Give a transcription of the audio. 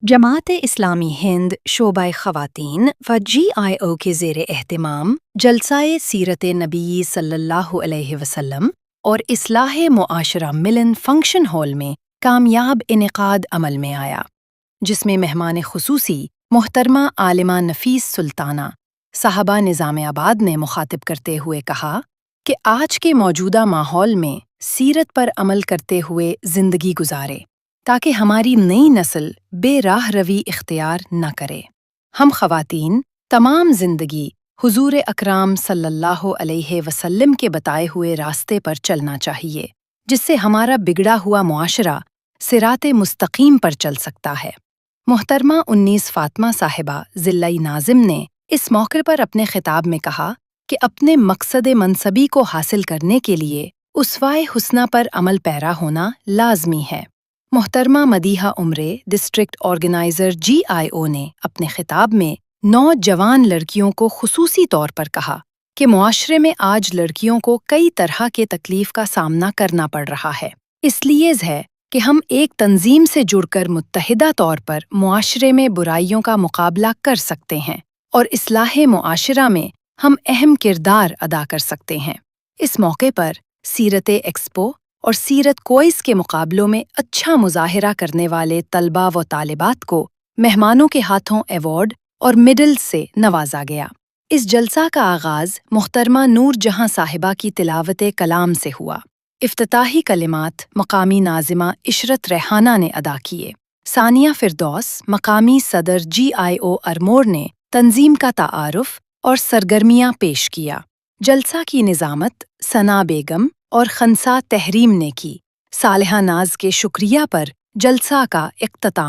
جماعت اسلامی ہند شعبہ خواتین و GIO کے زیر اہتمام جلسہ سیرت نبی صلی اللہ علیہ وسلم اور اصلاح معاشرہ ملن فنکشن ہال میں کامیاب انعقاد عمل میں آیا، جس میں مہمان خصوصی محترمہ عالمہ نفیس سلطانہ صاحبہ نظام آباد نے مخاطب کرتے ہوئے کہا کہ آج کے موجودہ ماحول میں سیرت پر عمل کرتے ہوئے زندگی گزارے تاکہ ہماری نئی نسل بے راہ روی اختیار نہ کرے۔ ہم خواتین تمام زندگی حضور اکرام صلی اللہ علیہ وسلم کے بتائے ہوئے راستے پر چلنا چاہیے، جس سے ہمارا بگڑا ہوا معاشرہ صراط مستقیم پر چل سکتا ہے۔ محترمہ 19 فاطمہ صاحبہ ضلعی ناظم نے اس موقع پر اپنے خطاب میں کہا کہ اپنے مقصد منصبی کو حاصل کرنے کے لیے اسوائے حسنہ پر عمل پیرا ہونا لازمی ہے۔ محترمہ مدیحہ عمرے ڈسٹرکٹ آرگنائزر GIO نے اپنے خطاب میں نوجوان لڑکیوں کو خصوصی طور پر کہا کہ معاشرے میں آج لڑکیوں کو کئی طرح کے تکلیف کا سامنا کرنا پڑ رہا ہے، اس لیے ہے کہ ہم ایک تنظیم سے جڑ کر متحدہ طور پر معاشرے میں برائیوں کا مقابلہ کر سکتے ہیں اور اصلاح معاشرہ میں ہم اہم کردار ادا کر سکتے ہیں۔ اس موقع پر سیرت ایکسپو اور سیرت کوئز کے مقابلوں میں اچھا مظاہرہ کرنے والے طلباء و طالبات کو مہمانوں کے ہاتھوں ایوارڈ اور میڈل سے نوازا گیا۔ اس جلسہ کا آغاز محترمہ نور جہاں صاحبہ کی تلاوت کلام سے ہوا۔ افتتاحی کلمات مقامی ناظمہ عشرت ریحانہ نے ادا کیے۔ ثانیہ فردوس مقامی صدر GIO ارمور نے تنظیم کا تعارف اور سرگرمیاں پیش کیا۔ جلسہ کی نظامت ثنا بیگم اور خنسا تحریم نے کی۔ صالحہ ناز کے شکریہ پر جلسہ کا اختتام